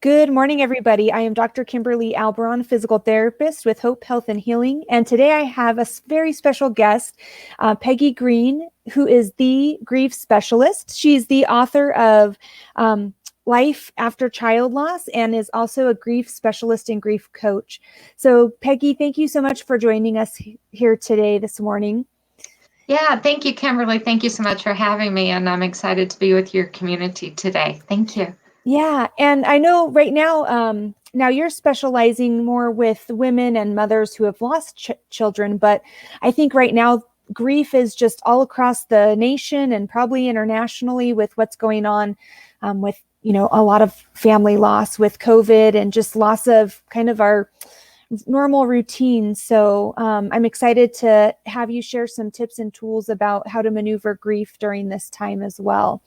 Good morning, everybody. I am Dr. Kimberly Albarran, physical therapist with Hope Health and Healing. And today I have a very special guest, Peggy Green, who is the grief specialist. She's the author of Life After Child Loss and is also a grief specialist and grief coach. So, Peggy, thank you so much for joining us here today, this morning. Yeah, thank you, Kimberly. Thank you so much for having me. And I'm excited to be with your community today. Thank you. Yeah, and I know right now you're specializing more with women and mothers who have lost children, but I think right now grief is just all across the nation and probably internationally with what's going on with a lot of family loss with COVID and just loss of kind of our normal routine. So I'm excited to have you share some tips and tools about how to maneuver grief during this time as well.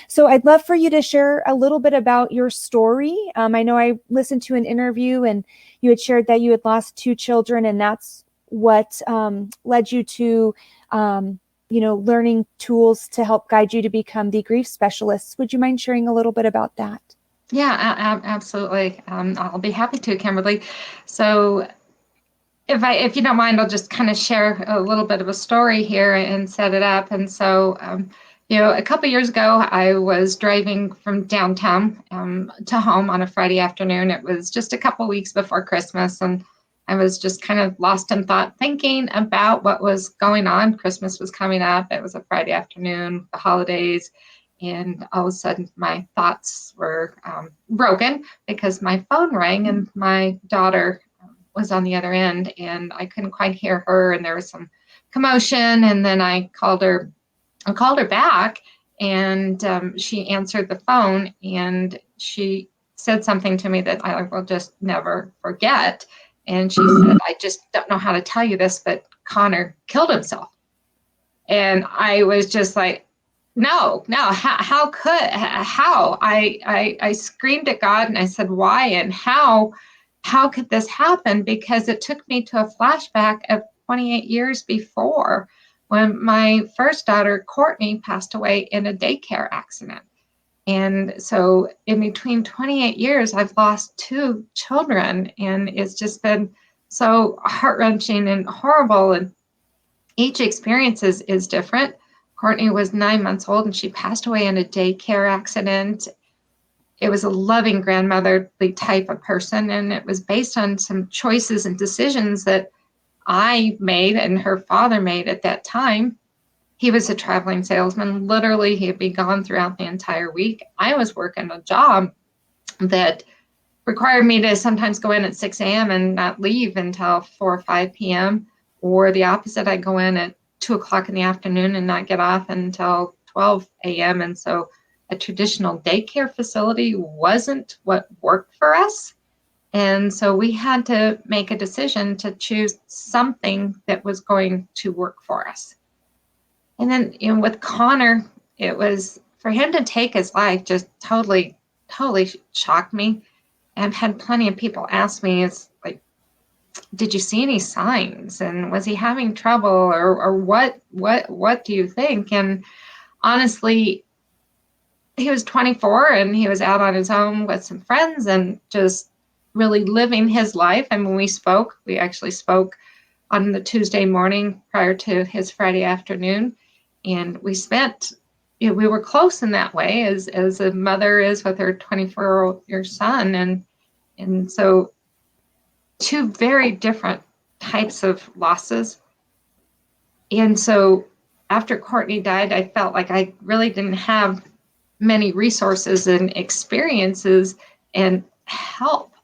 So I'd love for you to share a little bit about your story. I know I listened to an interview and you had shared that you had lost 2 children, and that's what led you to, learning tools to help guide you to become the grief specialist. Would you mind sharing a little bit about that? Yeah, absolutely. I'll be happy to, Kimberly. So if you don't mind, I'll just kind of share a little bit of a story here and set it up. And so, a couple years ago, I was driving from downtown to home on a Friday afternoon. It was just a couple weeks before Christmas, and I was just kind of lost in thought, thinking about what was going on. Christmas was coming up. It was a Friday afternoon, the holidays, and all of a sudden my thoughts were broken because my phone rang and my daughter was on the other end, and I couldn't quite hear her, and there was some commotion. And then I called her back, and she answered the phone, and she said something to me that I will just never forget. And she said, "I just don't know how to tell you this, but Connor killed himself." And I was just like, no, how I screamed at God, and I said, why and how could this happen? Because it took me to a flashback of 28 years before, when my first daughter, Courtney, passed away in a daycare accident. And so in between 28 years, I've lost 2 children, and it's just been so heart-wrenching and horrible. And each experience is different. Courtney was 9 months old, and she passed away in a daycare accident. It was a loving grandmotherly type of person, and it was based on some choices and decisions that I made and her father made at that time. He was a traveling salesman. Literally, he'd be gone throughout the entire week. I was working a job that required me to sometimes go in at 6 a.m. and not leave until 4 or 5 p.m. Or the opposite, I'd go in at 2 o'clock in the afternoon and not get off until 12 a.m. And so a traditional daycare facility wasn't what worked for us. And so we had to make a decision to choose something that was going to work for us. And then, with Connor, it was for him to take his life just totally shocked me. I've had plenty of people ask me, it's like, did you see any signs? And was he having trouble? Or what do you think? And honestly, he was 24 and he was out on his own with some friends and just really living his life. And when we actually spoke on the Tuesday morning prior to his Friday afternoon. And we were close in that way as a mother is with her 24-year-old son. And so 2 very different types of losses. And so after Courtney died, I felt like I really didn't have many resources and experiences and help.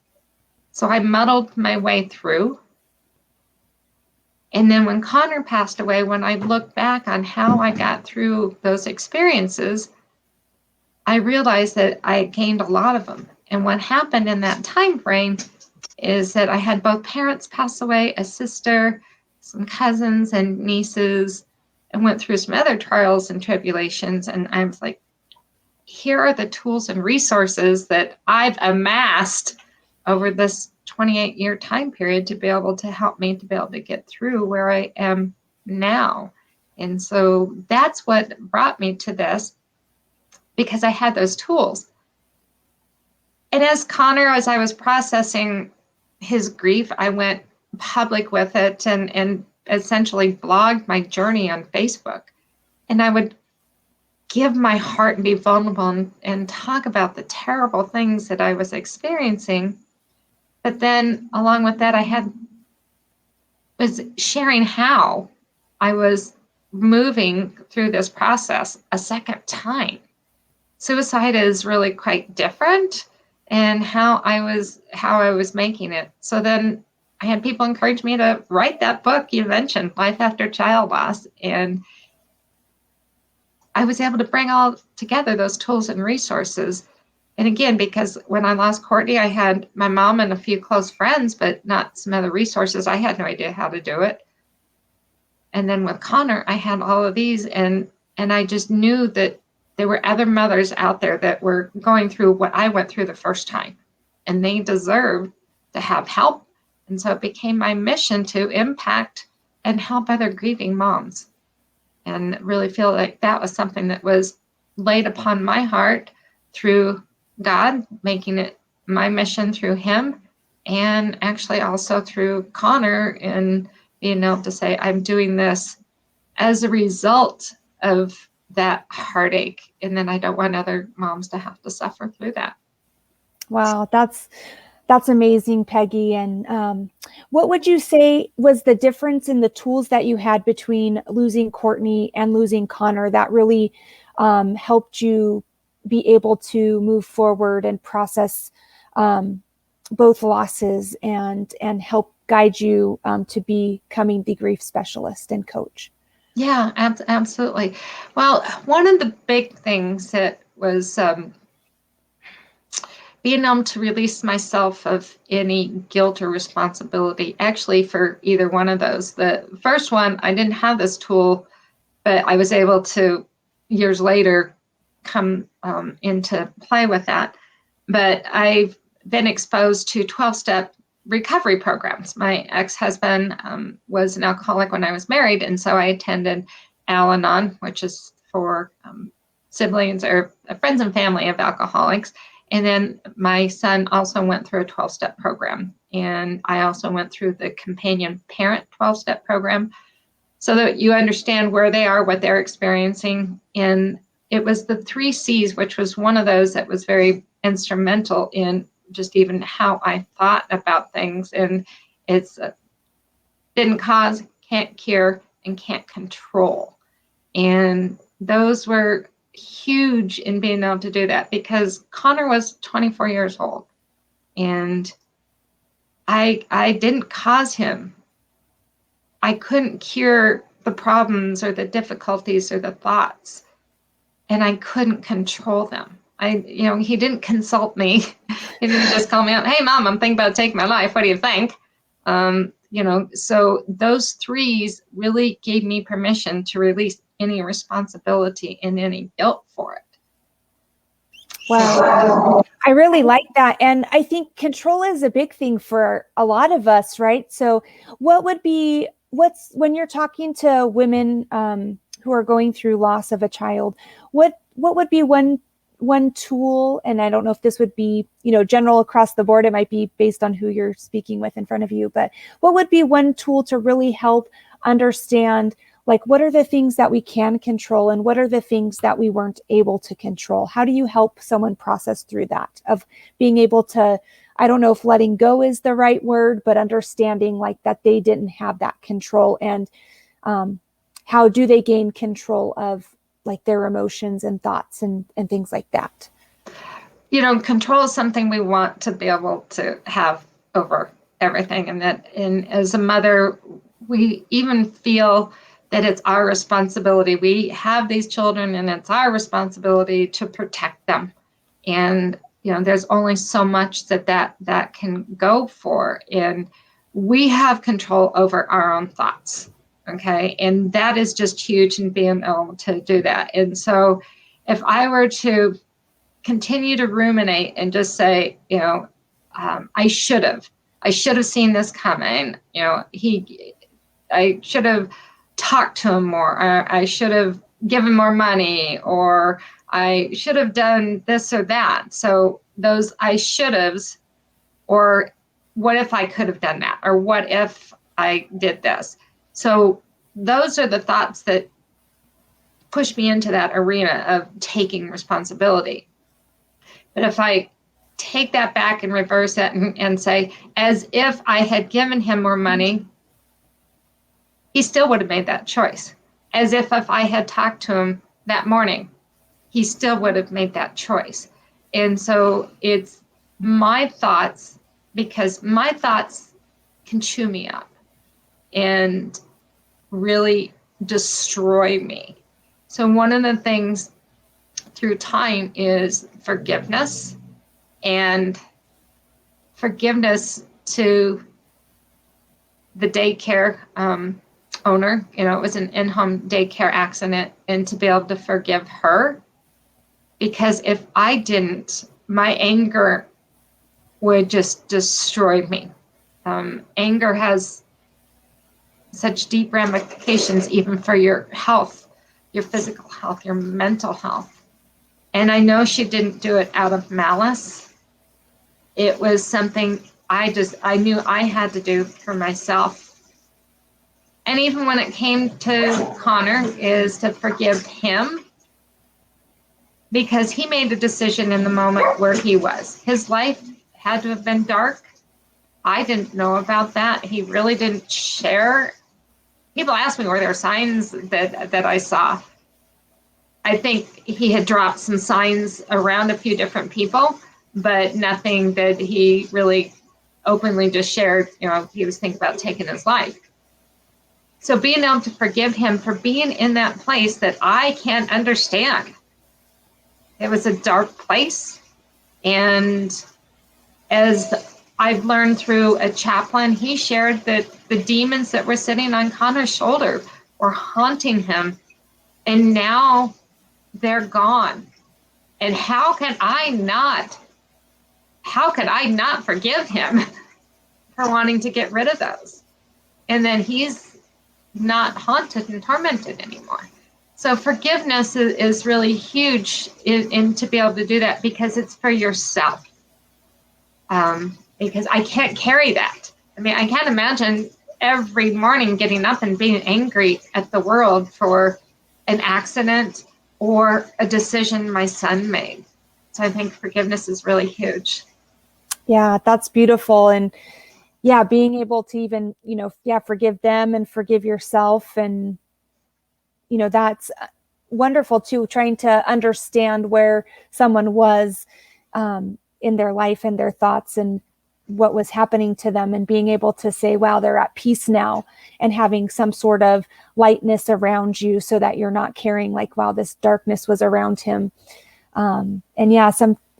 So I muddled my way through. And then when Connor passed away, when I look back on how I got through those experiences, I realized that I gained a lot of them. And what happened in that time frame is that I had both parents pass away, a sister, some cousins and nieces, and went through some other trials and tribulations. And I was like, here are the tools and resources that I've amassed over this 28-year time period to be able to help me to be able to get through where I am now. And so that's what brought me to this, because I had those tools. And as Connor, as I was processing his grief, I went public with it and essentially blogged my journey on Facebook. And I would give my heart and be vulnerable and talk about the terrible things that I was experiencing. But then along with that, was sharing how I was moving through this process a second time. Suicide is really quite different, and how I was making it. So then I had people encourage me to write that book you mentioned, Life After Child Loss, and I was able to bring all together those tools and resources. And again, because when I lost Courtney, I had my mom and a few close friends, but not some other resources. I had no idea how to do it. And then with Connor, I had all of these, and I just knew that there were other mothers out there that were going through what I went through the first time, and they deserved to have help. And so it became my mission to impact and help other grieving moms, and really feel like that was something that was laid upon my heart through God, making it my mission through him, and actually also through Connor, and being able to say, I'm doing this as a result of that heartache, and then I don't want other moms to have to suffer through that. Wow, that's amazing, Peggy. And what would you say was the difference in the tools that you had between losing Courtney and losing Connor that really helped you be able to move forward and process both losses and help guide you to becoming the grief specialist and coach? Yeah, absolutely. Well, one of the big things that was being able to release myself of any guilt or responsibility, actually, for either one of those. The first one, I didn't have this tool, but I was able to, years later, come into play with that. But I've been exposed to 12-step recovery programs. My ex-husband was an alcoholic when I was married, and so I attended Al-Anon, which is for siblings or friends and family of alcoholics. And then my son also went through a 12-step program, and I also went through the companion parent 12-step program, so that you understand where they are, what they're experiencing. And it was the 3 C's, which was one of those that was very instrumental in just even how I thought about things. And it's didn't cause, can't cure, and can't control. And those were huge in being able to do that, because Connor was 24 years old, and I didn't cause him. I couldn't cure the problems or the difficulties or the thoughts, and I couldn't control them. He didn't consult me. He didn't just call me up, hey, Mom, I'm thinking about taking my life. What do you think? So those 3s really gave me permission to release any responsibility and any guilt for it. Wow. I really like that. And I think control is a big thing for a lot of us, right? So when you're talking to women who are going through loss of a child, what would be one tool? And I don't know if this would be, general across the board. It might be based on who you're speaking with in front of you, but what would be one tool to really help understand, like, what are the things that we can control and what are the things that we weren't able to control? How do you help someone process through that, of being able to, I don't know if letting go is the right word, but understanding like that they didn't have that control, and how do they gain control of like their emotions and thoughts and things like that? Control is something we want to be able to have over everything. And as a mother, we even feel that it's our responsibility. We have these children, and it's our responsibility to protect them. And, there's only so much that can go for. And we have control over our own thoughts. Okay. And that is just huge in being able to do that. And so if I were to continue to ruminate and just say, I should have seen this coming, I should have talked to him more, or I should have given more money, or I should have done this or that. So those I should have's, or what if I could have done that? Or what if I did this? So those are the thoughts that push me into that arena of taking responsibility. But if I take that back and reverse it and say, as if I had given him more money, he still would have made that choice. As if I had talked to him that morning, he still would have made that choice. And so it's my thoughts, because my thoughts can chew me up and really destroy me. So one of the things through time is forgiveness, and forgiveness to the daycare owner. You know, it was an in-home daycare accident, and to be able to forgive her, because if I didn't, my anger would just destroy me. Anger has such deep ramifications, even for your health, your physical health, your mental health. And I know she didn't do it out of malice. It was something I knew I had to do for myself. And even when it came to Connor, is to forgive him, because he made a decision in the moment where he was. His life had to have been dark. I didn't know about that. He really didn't share. People asked me, were there signs that I saw? I think he had dropped some signs around a few different people, but nothing that he really openly just shared. You know, he was thinking about taking his life. So being able to forgive him for being in that place that I can't understand. It was a dark place. And as I've learned through a chaplain, he shared that the demons that were sitting on Connor's shoulder were haunting him. And now they're gone. And how could I not forgive him for wanting to get rid of those? And then he's not haunted and tormented anymore. So forgiveness is really huge in to be able to do that, because it's for yourself. Because I can't carry that. I mean, I can't imagine every morning getting up and being angry at the world for an accident or a decision my son made. So I think forgiveness is really huge. Yeah, that's beautiful. And yeah, being able to even, forgive them and forgive yourself. And, that's wonderful too, trying to understand where someone was in their life and their thoughts and what was happening to them, and being able to say, wow, they're at peace now, and having some sort of lightness around you so that you're not carrying like, wow, this darkness was around him. And yeah,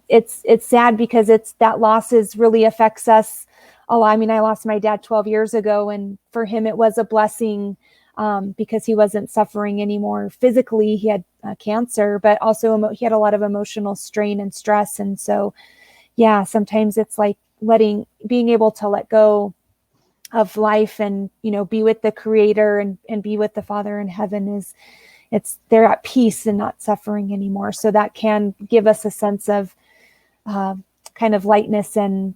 it's sad, because that losses really affects us a lot. I mean, I lost my dad 12 years ago, and for him, it was a blessing because he wasn't suffering anymore physically. He had cancer, but also he had a lot of emotional strain and stress. And so, yeah, sometimes it's like being able to let go of life and, be with the Creator and be with the Father in heaven they're at peace and not suffering anymore. So that can give us a sense of kind of lightness and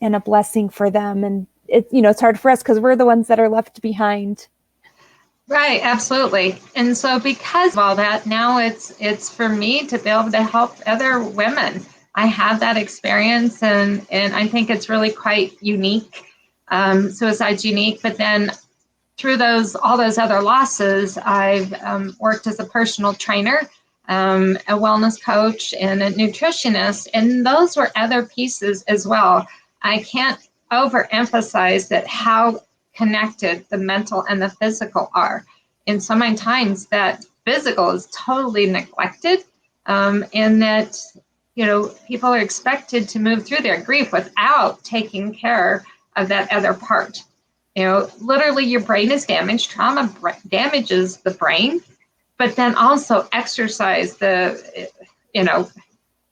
a blessing for them. And it's hard for us because we're the ones that are left behind. Right, absolutely. And so because of all that, now it's for me to be able to help other women. I have that experience, and I think it's really quite unique. Suicide's unique, but then through all those other losses, I've worked as a personal trainer, a wellness coach, and a nutritionist, and those were other pieces as well. I can't overemphasize that how connected the mental and the physical are. And so many times that physical is totally neglected, and that people are expected to move through their grief without taking care of that other part. Literally your brain is damaged. Trauma damages the brain, but then also exercise it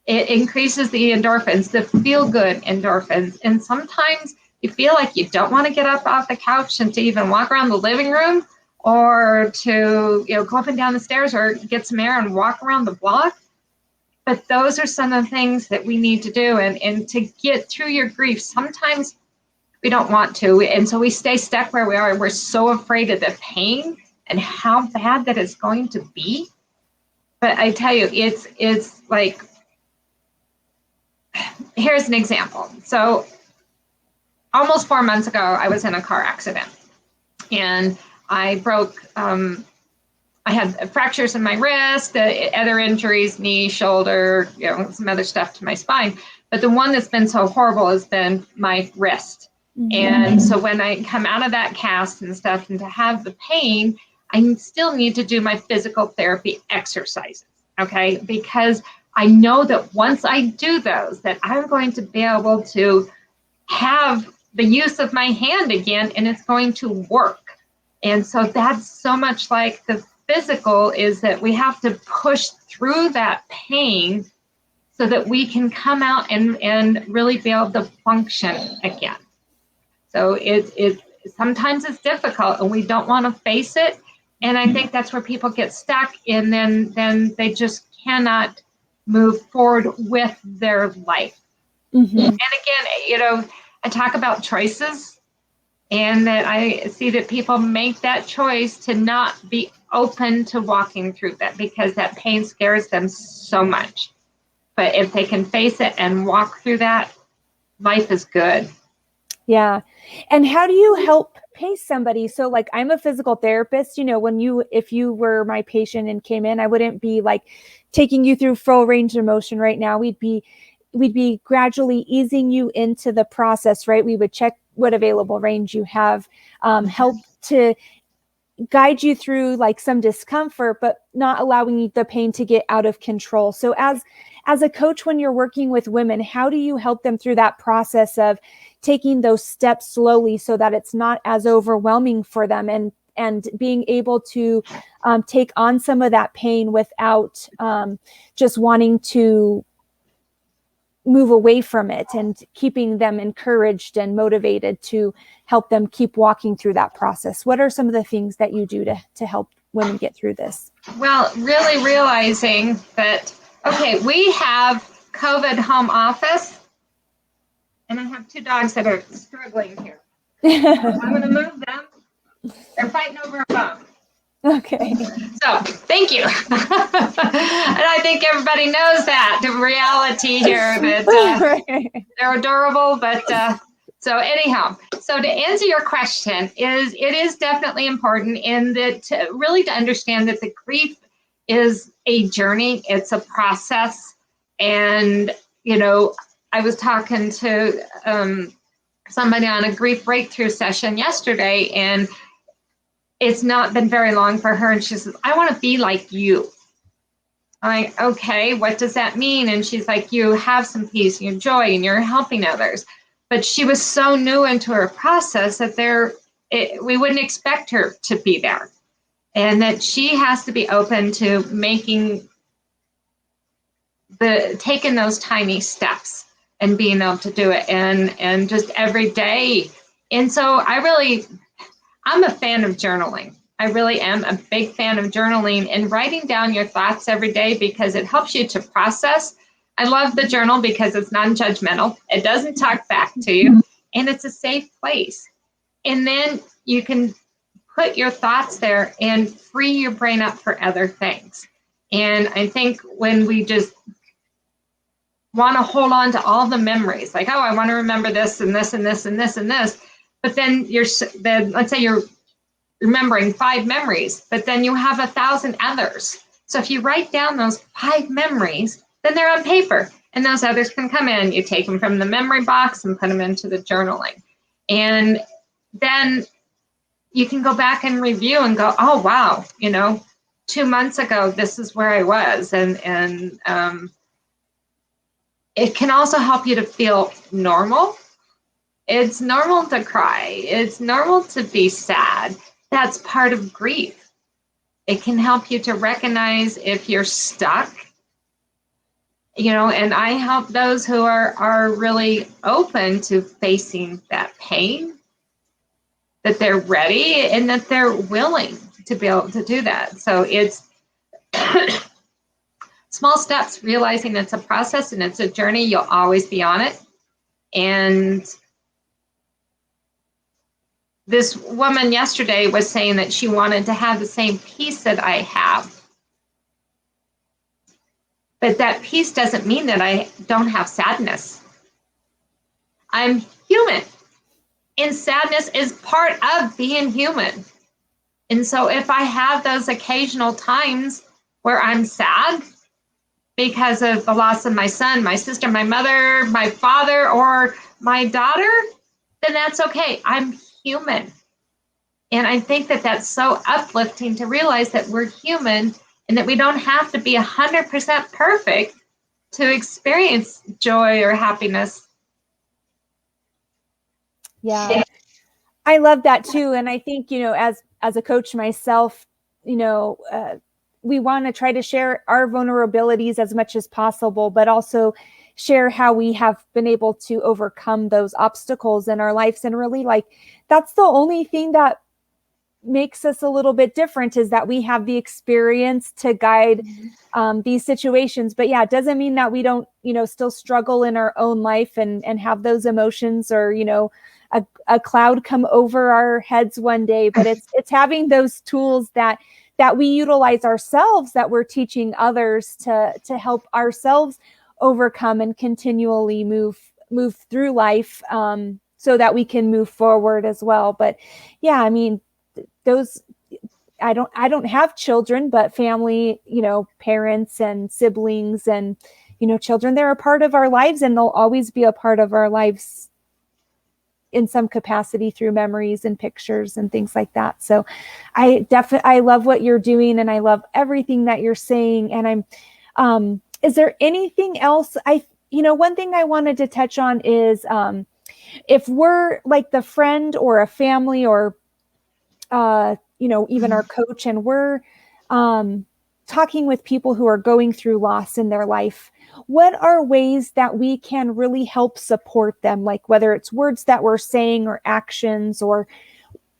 increases the endorphins, the feel-good endorphins. And sometimes you feel like you don't want to get up off the couch and to even walk around the living room. or to, go up and down the stairs or get some air and walk around the block. But those are some of the things that we need to do. And to get through your grief, sometimes we don't want to. And so we stay stuck where we are. We're so afraid of the pain and how bad that it's going to be. But I tell you, it's like, here's an example. So almost 4 months ago, I was in a car accident. And I broke, I had fractures in my wrist, other injuries, knee, shoulder, some other stuff to my spine. But the one that's been so horrible has been my wrist. Mm-hmm. And so when I come out of that cast and stuff, and to have the pain, I still need to do my physical therapy exercises, okay? Because I know that once I do those, that I'm going to be able to have the use of my hand again, and it's going to work. And so that's so much like the physical, is that we have to push through that pain so that we can come out and really be able to function again. So it sometimes it's difficult and we don't want to face it. And I think that's where people get stuck, and then they just cannot move forward with their life. Mm-hmm. And again, I talk about choices, and that I see that people make that choice to not be open to walking through that because that pain scares them so much. But if they can face it and walk through that, life is good. Yeah. And how do you help pace somebody? So like, I'm a physical therapist, if you were my patient and came in, I wouldn't be like taking you through full range of motion right now. We'd be gradually easing you into the process, right? We would check what available range you have, help to guide you through like some discomfort, but not allowing the pain to get out of control. So as a coach, when you're working with women, how do you help them through that process of taking those steps slowly so that it's not as overwhelming for them, and being able to take on some of that pain without just wanting to move away from it, and keeping them encouraged and motivated to help them keep walking through that process? What are some of the things that you do to help women get through this? Well, really realizing that, okay, we have COVID home office, and I have 2 dogs that are struggling here. I'm going to move them. They're fighting over a bone. Okay. So thank you. And I think everybody knows that, the reality here, that they're adorable. But so anyhow, so to answer your question, it is definitely important in that really to understand that the grief is a journey. It's a process. And, I was talking to somebody on a grief breakthrough session yesterday, and it's not been very long for her. And she says, I want to be like you. I'm like, okay, what does that mean? And she's like, you have some peace, and your joy, and you're helping others. But she was so new into her process that we wouldn't expect her to be there. And that she has to be open to taking those tiny steps and being able to do it, and just every day. And so I'm a fan of journaling. I really am a big fan of journaling and writing down your thoughts every day, because it helps you to process. I love the journal because it's non-judgmental. It doesn't talk back to you, and it's a safe place. And then you can put your thoughts there and free your brain up for other things. And I think when we just want to hold on to all the memories, like, oh, I want to remember this and this and this and this and this. But then let's say you're remembering 5 memories, but then you have 1,000 others. So if you write down those 5 memories, then they're on paper, and those others can come in. You take them from the memory box and put them into the journaling. And then you can go back and review and go, oh, wow, 2 months ago, this is where I was. And it can also help you to feel normal. It's normal to cry. It's normal to be sad. That's part of grief. It can help you to recognize if you're stuck, and I help those who are really open to facing that pain, that they're ready and that they're willing. to be able to do that. So it's small steps, realizing it's a process and it's a journey. You'll always be on it. And this woman yesterday was saying that she wanted to have the same peace that I have. But that peace doesn't mean that I don't have sadness. I'm human. And sadness is part of being human. And so if I have those occasional times where I'm sad because of the loss of my son, my sister, my mother, my father, or my daughter, then that's okay. I'm human. And I think that that's so uplifting to realize that we're human and that we don't have to be 100% perfect to experience joy or happiness. Yeah, I love that too. And I think, as a coach myself, we want to try to share our vulnerabilities as much as possible, but also share how we have been able to overcome those obstacles in our lives. And really, that's the only thing that makes us a little bit different, is that we have the experience to guide these situations. But yeah, it doesn't mean that we don't, still struggle in our own life and have those emotions, or, a cloud come over our heads one day. But it's having those tools that we utilize ourselves, that we're teaching others to help ourselves overcome and continually move through life, so that we can move forward as well. But yeah, I mean, those, I don't have children, but family, parents and siblings and, children, they're a part of our lives, and they'll always be a part of our lives in some capacity through memories and pictures and things like that. So I love what you're doing, and I love everything that you're saying. And is there anything else? One thing I wanted to touch on is, if we're like the friend or a family, or even our coach, and we're talking with people who are going through loss in their life, what are ways that we can really help support them? Like, whether it's words that we're saying or actions, or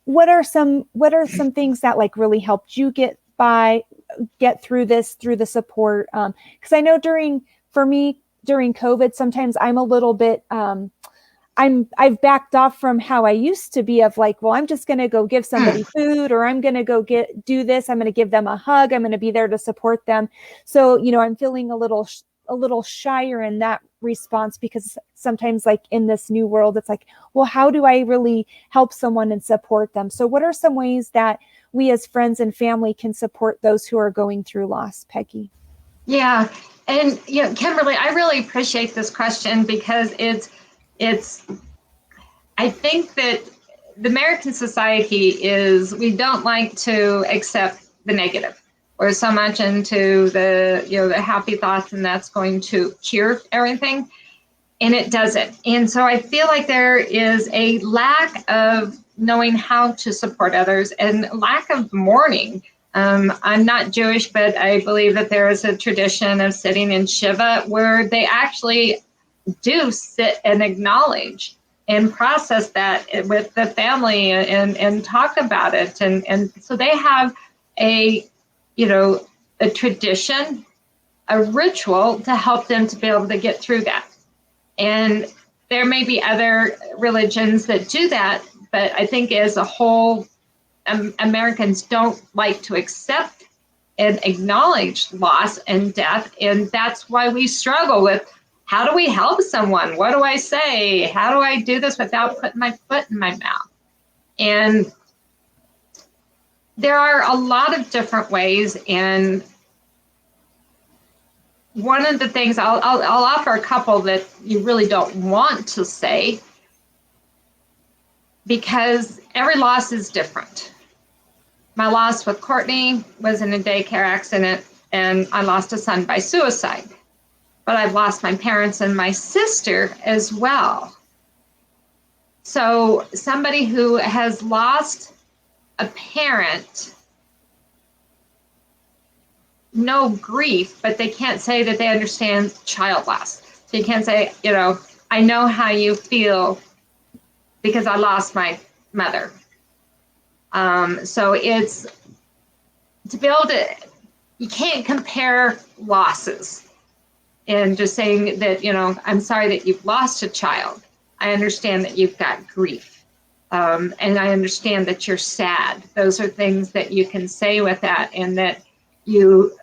what are some things that really helped you get through the support? Because I know for me during COVID, sometimes I'm a little bit, I've backed off from how I used to be, of well, I'm just going to go give somebody food, or I'm going to go do this. I'm going to give them a hug. I'm going to be there to support them. So, I'm feeling a little shyer in that response, because sometimes in this new world, it's well, how do I really help someone and support them? So what are some ways that we as friends and family can support those who are going through loss, Peggy? Yeah. And, Kimberly, I really appreciate this question, because I think that the American society we don't like to accept the negative. We're so much into the happy thoughts, and that's going to cure everything. And it doesn't. And so I feel like there is a lack of knowing how to support others, and lack of mourning. I'm not Jewish, but I believe that there is a tradition of sitting in Shiva, where they actually do sit and acknowledge and process that with the family, and talk about it. And so they have a tradition, a ritual to help them to be able to get through that. And there may be other religions that do that, but I think as a whole, Americans don't like to accept and acknowledge loss and death. And that's why we struggle with, how do we help someone? What do I say? How do I do this without putting my foot in my mouth? And there are a lot of different ways. And one of the things, I'll offer a couple that you really don't want to say, because every loss is different. My loss with Courtney was in a daycare accident, and I lost a son by suicide. But I've lost my parents and my sister as well. So somebody who has lost a parent, no grief, but they can't say that they understand child loss. So you can't say, I know how you feel because I lost my mother. So it's to be able to, you can't compare losses and just saying that, I'm sorry that you've lost a child. I understand that you've got grief. And I understand that you're sad. Those are things that you can say with that, and that you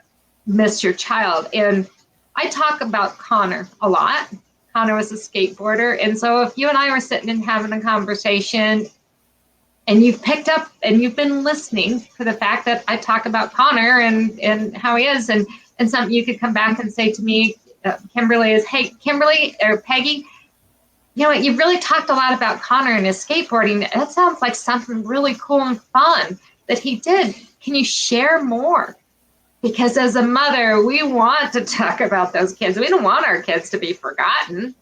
miss your child. And I talk about Connor a lot. Connor was a skateboarder. And so if you and I were sitting and having a conversation, and you've picked up and you've been listening to the fact that I talk about Connor and how he is, and something you could come back and say to me, Kimberly, is, hey, Kimberly or Peggy, you know what, you've really talked a lot about Connor and his skateboarding. That sounds like something really cool and fun that he did. Can you share more? Because as a mother, we want to talk about those kids. We don't want our kids to be forgotten.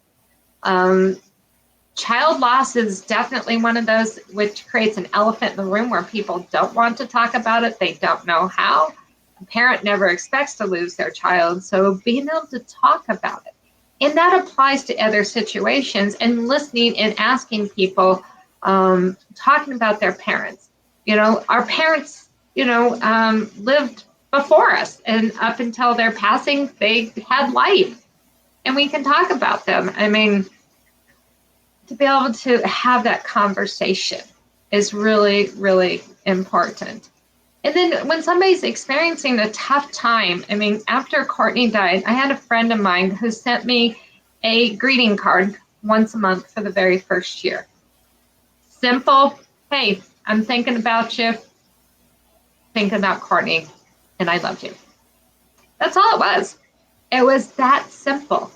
Child loss is definitely one of those which creates an elephant in the room where people don't want to talk about it. They don't know how. A parent never expects to lose their child, so being able to talk about it. And that applies to other situations, and listening and asking people, talking about their parents. Our parents, lived before us, and up until their passing, they had life, and we can talk about them. I mean, to be able to have that conversation is really, really important. And then when somebody's experiencing a tough time, I mean, after Courtney died, I had a friend of mine who sent me a greeting card once a month for the very first year. Simple, hey, I'm thinking about you, thinking about Courtney, and I love you. That's all it was. It was that simple.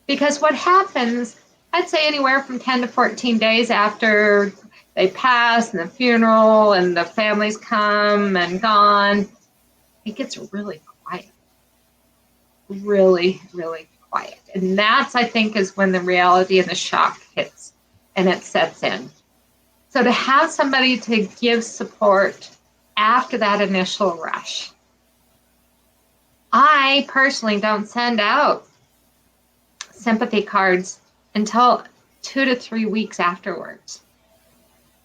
Because what happens, I'd say anywhere from 10 to 14 days after they pass and the funeral and the families come and gone, it gets really quiet. Really, really quiet. And that's, I think, is when the reality and the shock hits and it sets in. So to have somebody to give support after that initial rush. I personally don't send out sympathy cards until 2 to 3 weeks afterwards,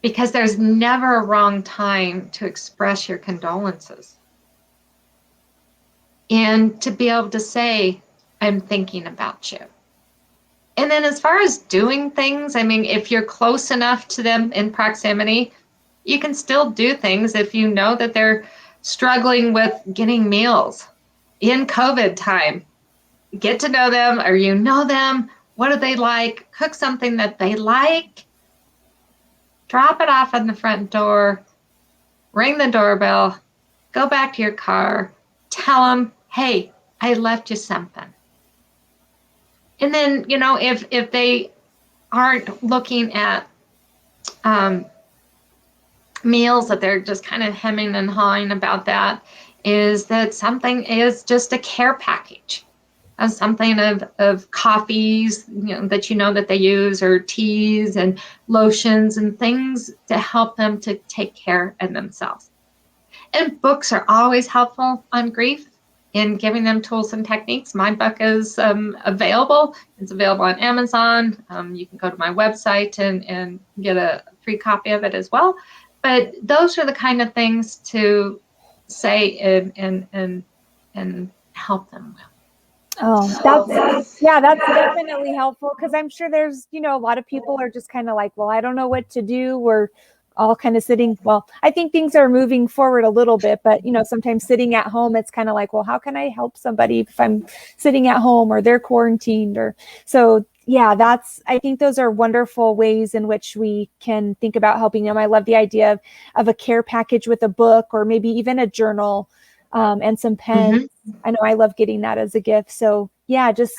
because there's never a wrong time to express your condolences. And to be able to say, I'm thinking about you. And then as far as doing things, I mean, if you're close enough to them in proximity, you can still do things if you know that they're struggling with getting meals in COVID time. Get to know them, or you know them. What do they like? Cook something that they like. Drop it off on the front door. Ring the doorbell. Go back to your car. Tell them, hey, I left you something. And then, if they aren't looking at meals, that they're just kind of hemming and hawing about that, is that something is just a care package. Something of coffees, that they use, or teas and lotions and things to help them to take care of themselves. And books are always helpful on grief in giving them tools and techniques. My book is available. It's available on Amazon. You can go to my website and get a free copy of it as well. But those are the kind of things to say and help them with. Oh, that's definitely helpful, because I'm sure there's, a lot of people are just kind of like, well, I don't know what to do. We're all kind of sitting. Well, I think things are moving forward a little bit, but sometimes sitting at home, it's kind of like, well, how can I help somebody if I'm sitting at home or they're quarantined? Or so, yeah, I think those are wonderful ways in which we can think about helping them. I love the idea of a care package with a book, or maybe even a journal, and some pens. Mm-hmm. I know I love getting that as a gift. So yeah, just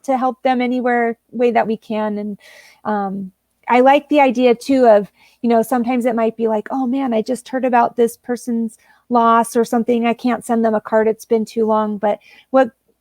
to help them anywhere way that we can. And I like the idea too of, sometimes it might be like, oh man, I just heard about this person's loss or something. I can't send them a card. It's been too long. But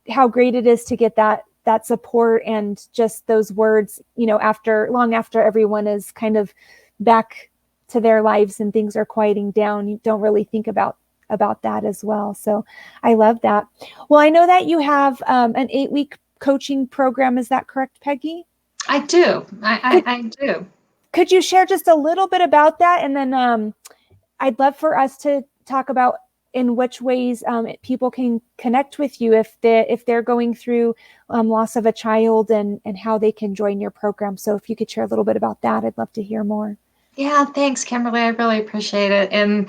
how great it is to get that support and just those words, long after everyone is kind of back to their lives and things are quieting down. You don't really think about that as well. So I love that. Well, I know that you have an 8-week coaching program. Is that correct, Peggy? I do. I do. Could you share just a little bit about that? And then I'd love for us to talk about in which ways people can connect with you if they're going through loss of a child, and how they can join your program. So if you could share a little bit about that, I'd love to hear more. Yeah, thanks, Kimberly. I really appreciate it. And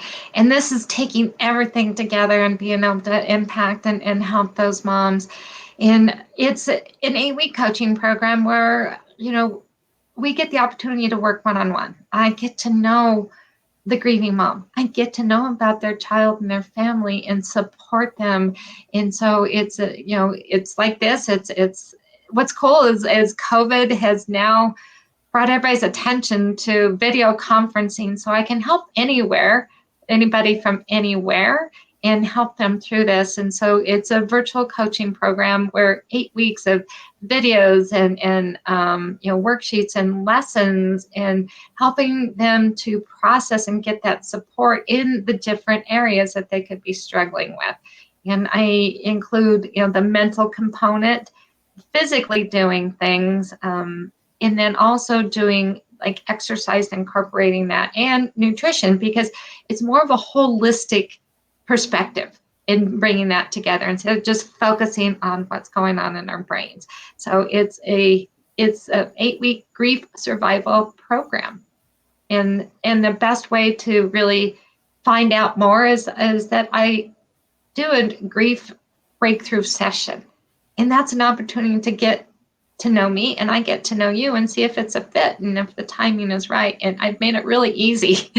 this is taking everything together and being able to impact and help those moms. And it's an 8-week coaching program where, we get the opportunity to work one-on-one. I get to know the grieving mom. I get to know about their child and their family and support them. And so it's it's like this. It's what's cool is COVID has now brought everybody's attention to video conferencing, so I can help anybody from anywhere, and help them through this. And so it's a virtual coaching program where 8 weeks of videos and worksheets and lessons, and helping them to process and get that support in the different areas that they could be struggling with. And I include the mental component, physically doing things, and then also doing like exercise, incorporating that, and nutrition, because it's more of a holistic perspective in bringing that together instead of just focusing on what's going on in our brains. So it's a 8-week grief survival program. And the best way to really find out more is that I do a grief breakthrough session. And that's an opportunity to get to know me, and I get to know you and see if it's a fit and if the timing is right. And I've made it really easy.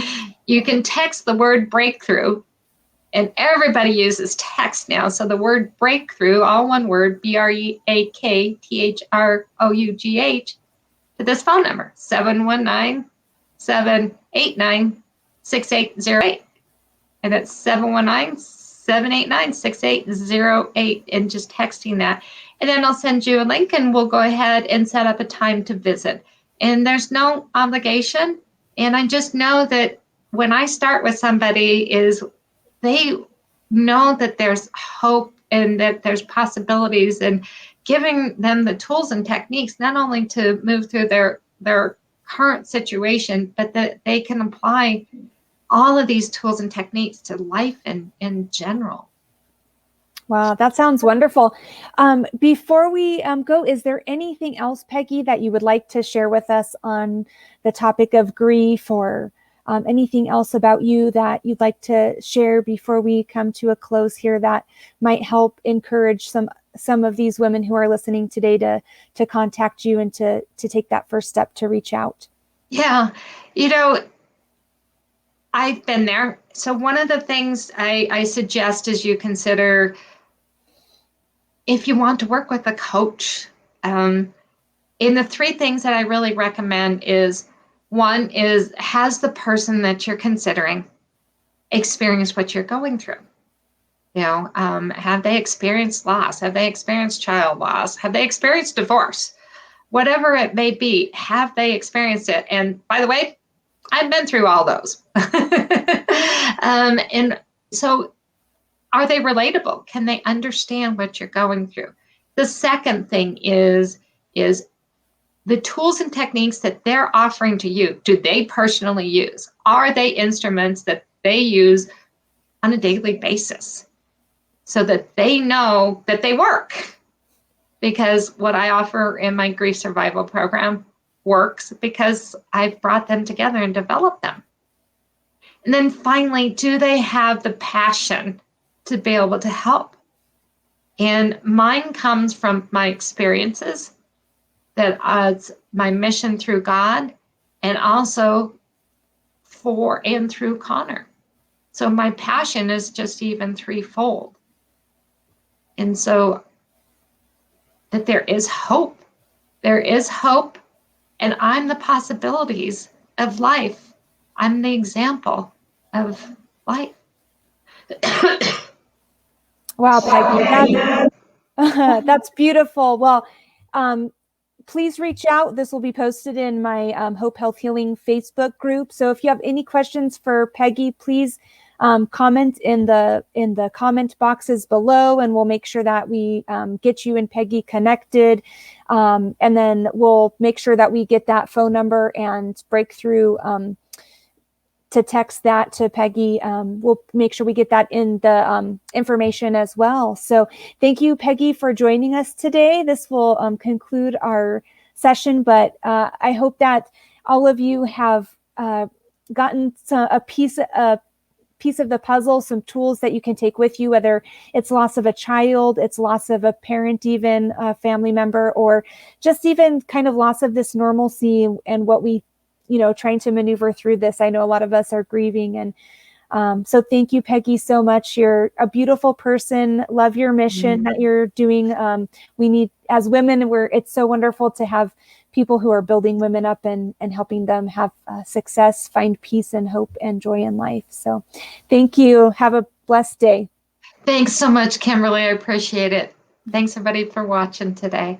You can text the word breakthrough, and everybody uses text now. So the word breakthrough, all one word, BREAKTHROUGH, to this phone number, 719-789-6808. And it's 719-789-6808, and just texting that. And then I'll send you a link, and we'll go ahead and set up a time to visit. And there's no obligation. And I just know that when I start with somebody, is they know that there's hope and that there's possibilities, and giving them the tools and techniques, not only to move through their current situation, but that they can apply all of these tools and techniques to life in general. Wow, that sounds wonderful. Before we go, is there anything else, Peggy, that you would like to share with us on the topic of grief, or anything else about you that you'd like to share before we come to a close here that might help encourage some of these women who are listening today to contact you and to take that first step to reach out? Yeah, I've been there. So one of the things I suggest is you consider, if you want to work with a coach, in the 3 things that I really recommend is, one is, has the person that you're considering experienced what you're going through? Have they experienced loss? Have they experienced child loss? Have they experienced divorce? Whatever it may be, have they experienced it? And by the way, I've been through all those. And so, are they relatable? Can they understand what you're going through? The second thing is the tools and techniques that they're offering to you, do they personally use? Are they instruments that they use on a daily basis, so that they know that they work? Because what I offer in my grief survival program works because I've brought them together and developed them. And then finally, do they have the passion to be able to help? And mine comes from my experiences, that it's my mission through God, and also for and through Connor. So my passion is just even threefold. And so that there is hope. There is hope, and I'm the possibilities of life. I'm the example of life. Wow, Peggy, that's beautiful. Well, please reach out. This will be posted in my Hope Health Healing Facebook group. So if you have any questions for Peggy, please comment in the comment boxes below, and we'll make sure that we get you and Peggy connected. And then we'll make sure that we get that phone number and breakthrough to text that to Peggy. We'll make sure we get that in the information as well. So thank you, Peggy, for joining us today. This will conclude our session, but I hope that all of you have gotten a piece of the puzzle, some tools that you can take with you, whether it's loss of a child, it's loss of a parent, even a family member, or just even kind of loss of this normalcy and what we, trying to maneuver through this. I know a lot of us are grieving. And so thank you, Peggy, so much. You're a beautiful person. Love your mission that you're doing. We need, as women, it's so wonderful to have people who are building women up and helping them have success, find peace and hope and joy in life. So thank you. Have a blessed day. Thanks so much, Kimberly. I appreciate it. Thanks, everybody, for watching today.